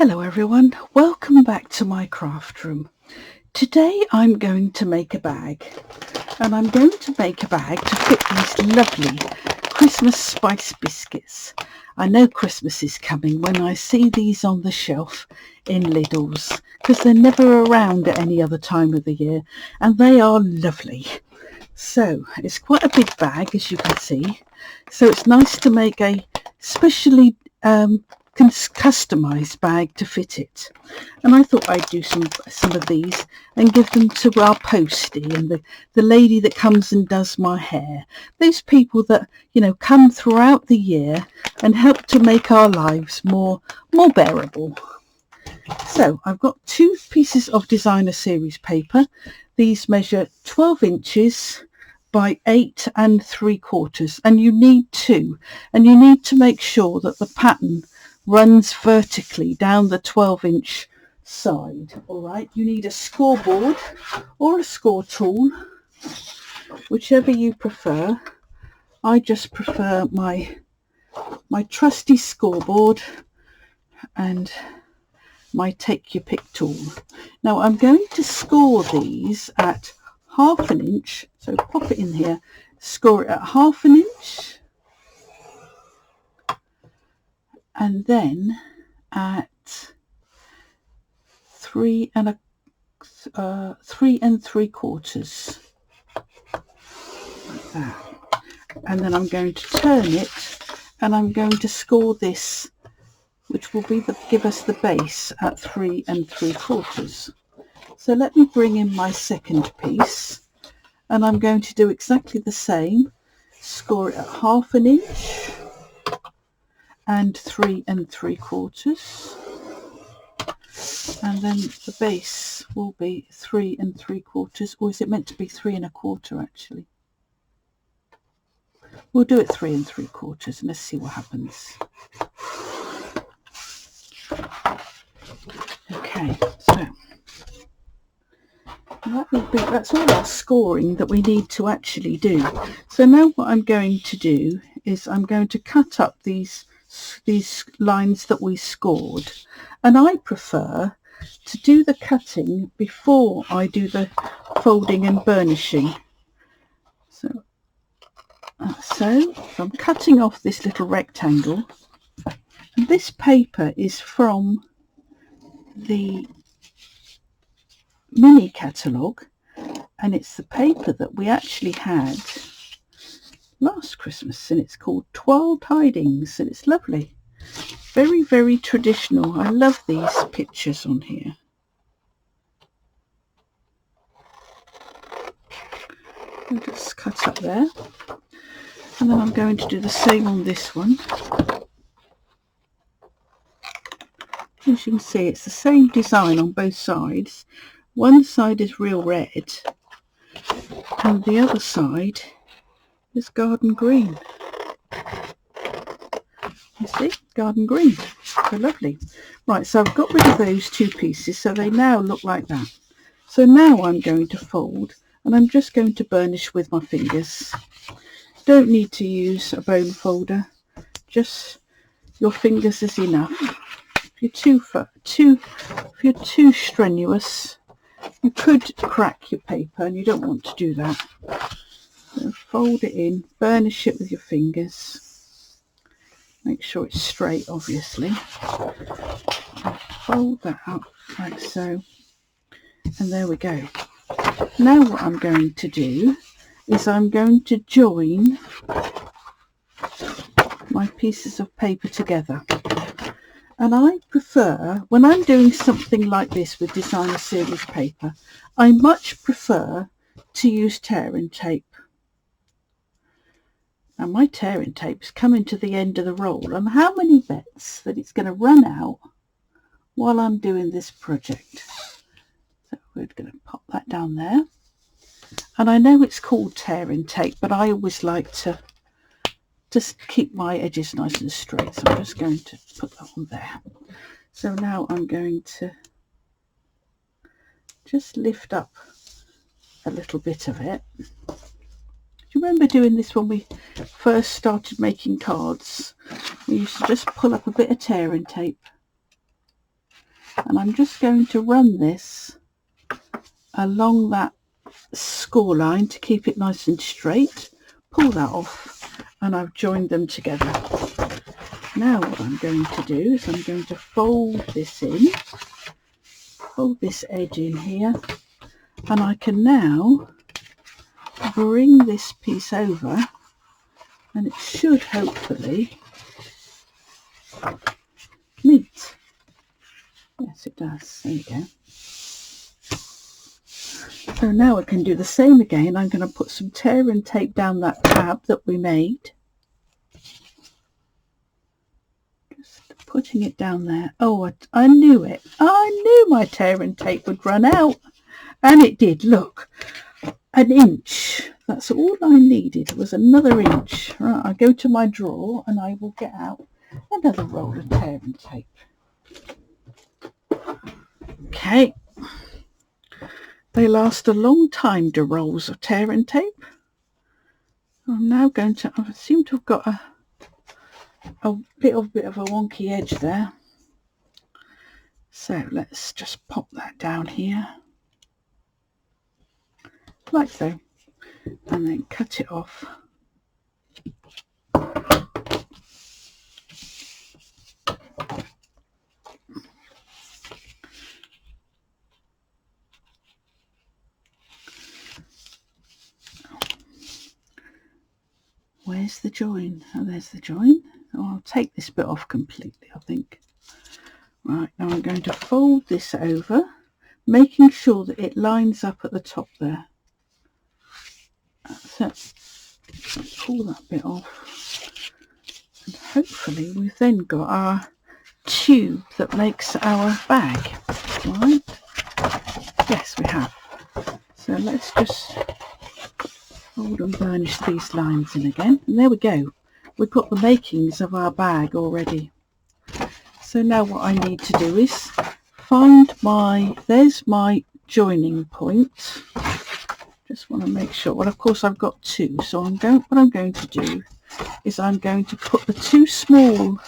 Hello everyone, welcome back to my craft room. Today I'm going to make a bag, and I'm going to make a bag to fit these lovely Christmas spice biscuits. I know Christmas is coming when I see these on the shelf in Lidl's, because they're never around at any other time of the year, and they are lovely. So it's quite a big bag, as you can see, so it's nice to make a specially customized bag to fit it. And I thought I'd do some of these and give them to our postie and the lady that comes and does my hair. Those people that, you know, come throughout the year and help to make our lives more bearable. So I've got 2 pieces of designer series paper. These measure 12 inches by 8 3/4, and you need 2, and you need to make sure that the pattern runs vertically down the 12-inch side. All right, you need a scoreboard or a score tool, whichever you prefer. I just prefer my trusty scoreboard and my take your pick tool. Now I'm going to score these at 1/2 inch, so pop it in here, score it at 1/2 inch, and then at 3 3/4, like that. And then I'm going to turn it, and I'm going to score this, which will be give us the base at 3 3/4. So let me bring in my second piece, and I'm going to do exactly the same. Score it at 1/2 inch and 3 3/4, and then the base will be 3 3/4, or is it meant to be 3 1/4 actually? We'll do it 3 3/4 and let's see what happens. Okay, so that's all our scoring that we need to actually do. So now what I'm going to do is I'm going to cut up these lines that we scored, and I prefer to do the cutting before I do the folding and burnishing. So I'm cutting off this little rectangle, and this paper is from the mini catalogue, and it's the paper that we actually had last Christmas, and it's called Toile Tidings, and it's lovely, very, very traditional. I love these pictures on here. I'll just cut up there, and then I'm going to do the same on this one. As you can see, it's the same design on both sides. One side is real red and the other side is garden green. You see, garden green. So lovely. Right, so I've got rid of those 2 pieces, so they now look like that. So now I'm going to fold, and I'm just going to burnish with my fingers. Don't need to use a bone folder, just your fingers is enough. If you're too strenuous, you could crack your paper, and you don't want to do that. So fold it in, burnish it with your fingers. Make sure it's straight, obviously. And fold that up like so, and there we go. Now what I'm going to do is I'm going to join my pieces of paper together. And I prefer, when I'm doing something like this with designer series paper, I much prefer to use tearing tape. Now my tearing tape's coming to the end of the roll, and how many bets that it's going to run out while I'm doing this project. So we're going to pop that down there. And I know it's called tearing tape, but I always like to just keep my edges nice and straight, so I'm just going to put that on there. So now I'm going to just lift up a little bit of it. Do you remember doing this when we first started making cards? We used to just pull up a bit of tearing tape and I'm just going to run this along that score line to keep it nice and straight. Pull that off, and I've joined them together. Now what I'm going to do is I'm going to fold this in, fold this edge in here, and I can now bring this piece over, and it should hopefully meet. Yes, it does. There you go. So now I can do the same again. I'm going to put some tear and tape down that tab that we made. Just putting it down there. Oh, I knew it. I knew my tear and tape would run out. And it did. Look, 1 inch. That's all I needed, was another inch. Right, I'll go to my drawer and I will get out another roll of tear and tape. Okay. They last a long time, the rolls of tear and tape. I'm now going to, I seem to have got a bit of a wonky edge there. So let's just pop that down here. Like so. And then cut it off. Where's the join? Oh, there's the join. Oh, I'll take this bit off completely, I think. Right, now I'm going to fold this over, making sure that it lines up at the top there. That's it. Pull that bit off. And hopefully we've then got our tube that makes our bag. Right? Yes, we have. So let's just fold and burnish these lines in again, and there we go. We've got the makings of our bag already. So now what I need to do is find there's my joining point. Just want to make sure. Well, of course I've got two, so what I'm going to do is I'm going to put the two small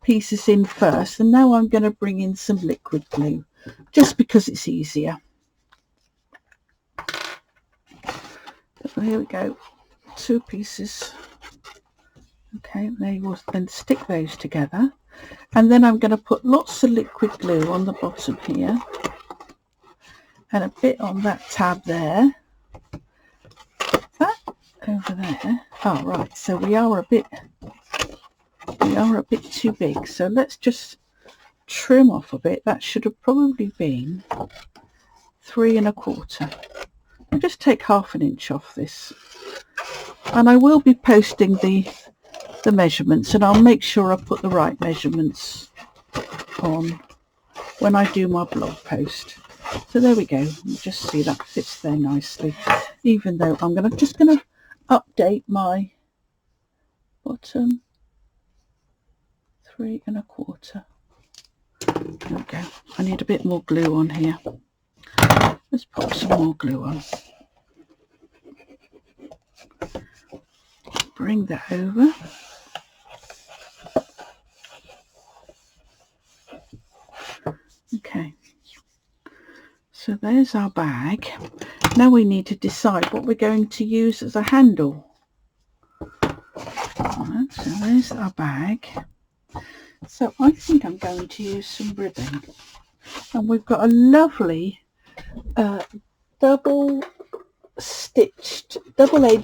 pieces in first, and now I'm going to bring in some liquid glue just because it's easier. So here we go, 2 pieces. Okay, they will then stick those together, and then I'm going to put lots of liquid glue on the bottom here, and a bit on that tab there, that over there. Oh right, so we are a bit too big, so let's just trim off a bit. That should have probably been 3 1/4. I'll just take 1/2 inch off this, and I will be posting the measurements, and I'll make sure I put the right measurements on when I do my blog post. So there we go. You just see that fits there nicely, even though I'm just going to update my bottom 3 1/4. There we go. I need a bit more glue on here. Let's pop some more glue on. Bring that over. Okay. So there's our bag. Now we need to decide what we're going to use as a handle. Right, so there's our bag. So I think I'm going to use some ribbon. And we've got a lovely double-edged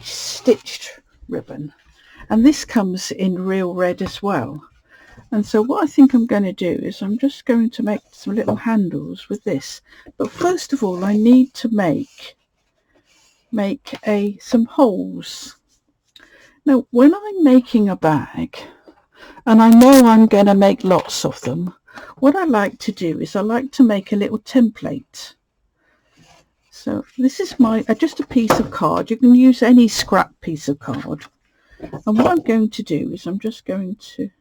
stitched ribbon, and this comes in real red as well. And so what I think I'm going to do is I'm just going to make some little handles with this, but first of all I need to make some holes. Now when I'm making a bag, and I know I'm going to make lots of them, what I like to do is I like to make a little template. So this is just a piece of card. You can use any scrap piece of card. And what I'm going to do is I'm just going to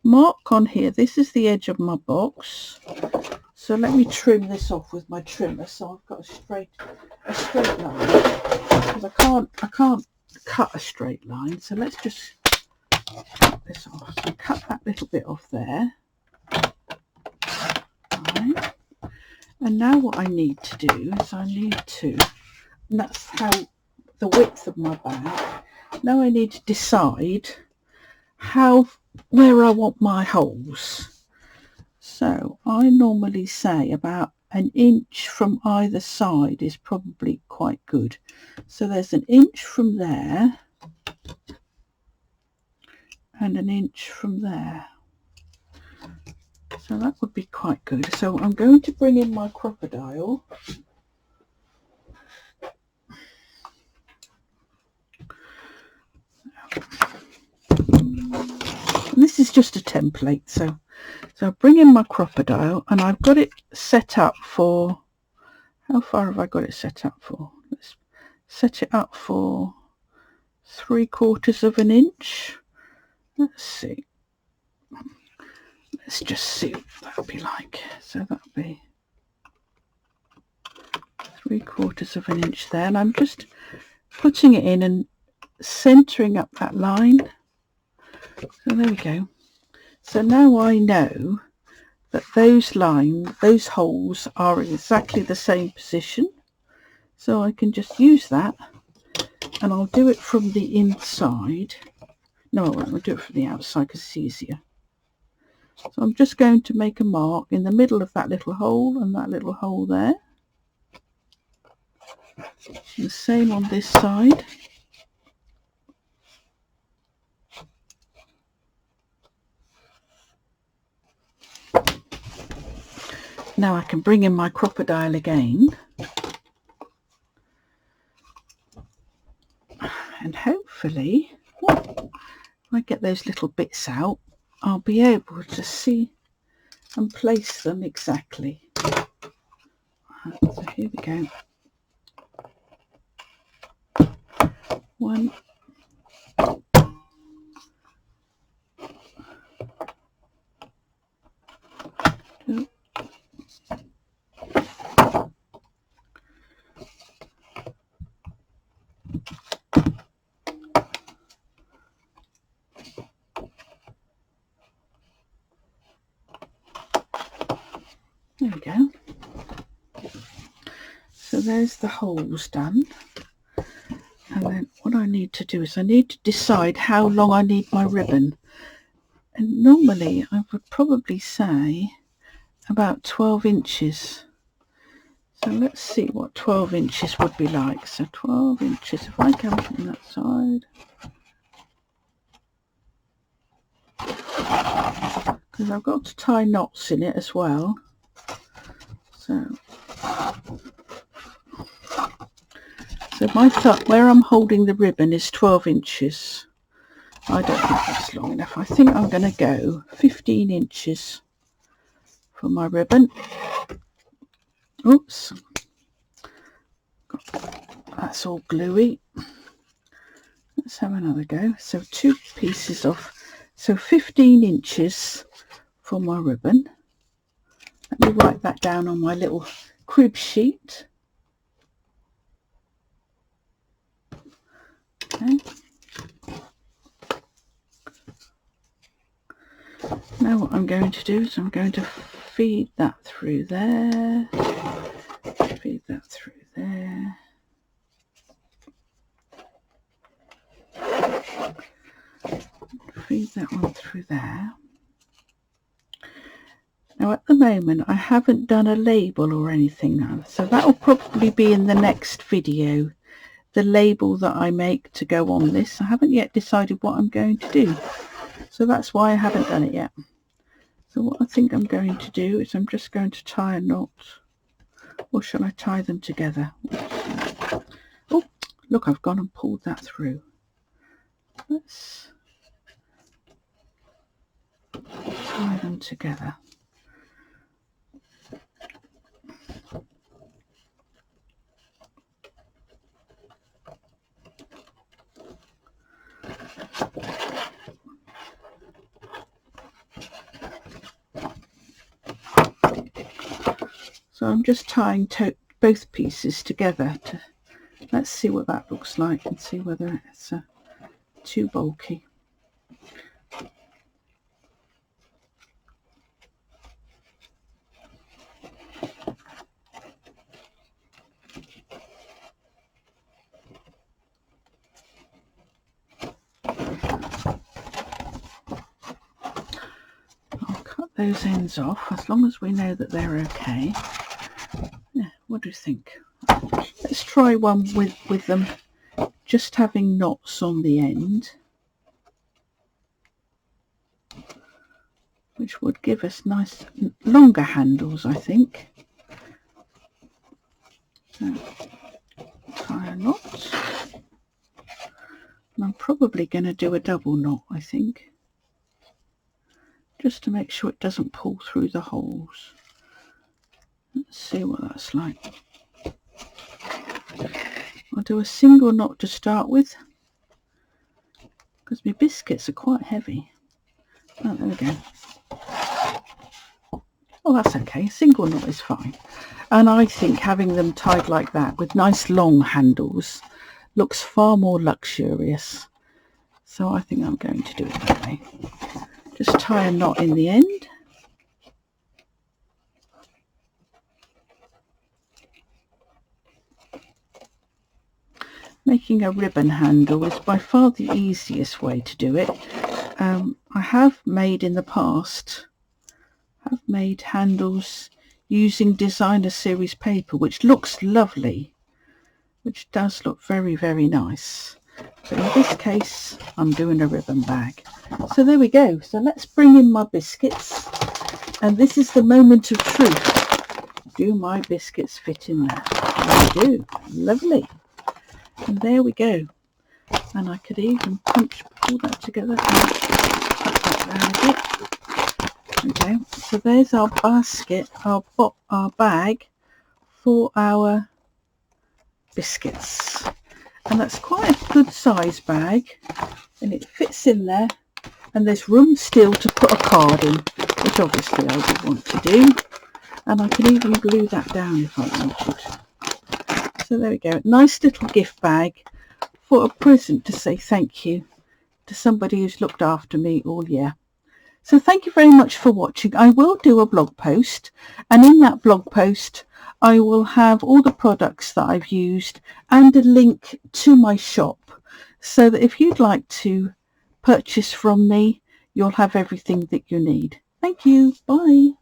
mark on here. This is the edge of my box. So let me trim this off with my trimmer, so I've got a straight line. Because I can't cut a straight line. So let's just this off. So cut that little bit off there. Right. And now what I need to do is and that's how the width of my bag. Now I need to decide where I want my holes. So I normally say about an inch from either side is probably quite good. So there's an inch from there and an inch from there. So that would be quite good. So I'm going to bring in my crocodile. And this is just a template, so I bring in my crocodile, and I've got it set up for, how far have I got it set up for? Let's set it up for 3/4 of an inch. Let's see. Let's just see what that would be like. So that would be 3/4 of an inch there, and I'm just putting it in and centering up that line. So there we go. So now I know that those holes are exactly the same position. So I can just use that, and I'll do it from the inside. No, I won't. I'll do it from the outside because it's easier. So I'm just going to make a mark in the middle of that little hole and that little hole there. The same on this side. Now I can bring in my crocodile again, and hopefully, if I get those little bits out, I'll be able to see and place them exactly. So here we go. 1, 2, there we go. So there's the holes done. And then what I need to do is I need to decide how long I need my ribbon. And normally I would probably say about 12 inches. So let's see what 12 inches would be like. So 12 inches, if I come from that side. Because I've got to tie knots in it as well. So my thought, where I'm holding the ribbon is 12 inches. I don't think that's long enough. I think I'm going to go 15 inches for my ribbon. Oops. That's all gluey. Let's have another go. So 2 pieces of, so 15 inches for my ribbon. Let me write that down on my little crib sheet. Okay. Now what I'm going to do is I'm going to feed that through there, feed that through there, feed that one through there. Now at the moment I haven't done a label or anything now, so that will probably be in the next video, the label that I make to go on this. I haven't yet decided what I'm going to do, so that's why I haven't done it yet. So what I think I'm going to do is I'm just going to tie a knot, or shall I tie them together? Oh, look, I've gone and pulled that through. Let's tie them together. So I'm just tying both pieces together. Let's see what that looks like and see whether it's too bulky. those ends off, as long as we know that they're okay. Yeah, what do you think? Let's try one with them just having knots on the end, which would give us nice longer handles, I think. So, tie a knot. And I'm probably going to do a double knot, I think, just to make sure it doesn't pull through the holes. Let's see what that's like. I'll do a single knot to start with, because my biscuits are quite heavy. Oh, there we go. Oh, that's okay. Single knot is fine. And I think having them tied like that with nice long handles looks far more luxurious. So I think I'm going to do it that way. Just tie a knot in the end. Making a ribbon handle is by far the easiest way to do it. I have made in the past, handles using designer series paper, which looks lovely, which does look very, very nice. But in this case, I'm doing a ribbon bag. So there we go. So let's bring in my biscuits. And this is the moment of truth. Do my biscuits fit in there? They do. Lovely. And there we go. And I could even pull that together and put that down a bit. Okay, so there's our basket, our bag for our biscuits. And that's quite a good size bag, and it fits in there, and there's room still to put a card in, which obviously I would want to do. And I can even glue that down if I wanted. So there we go, nice little gift bag for a present to say thank you to somebody who's looked after me all year. So thank you very much for watching. I will do a blog post, and in that blog post I will have all the products that I've used and a link to my shop, so that if you'd like to purchase from me, you'll have everything that you need. Thank you. Bye.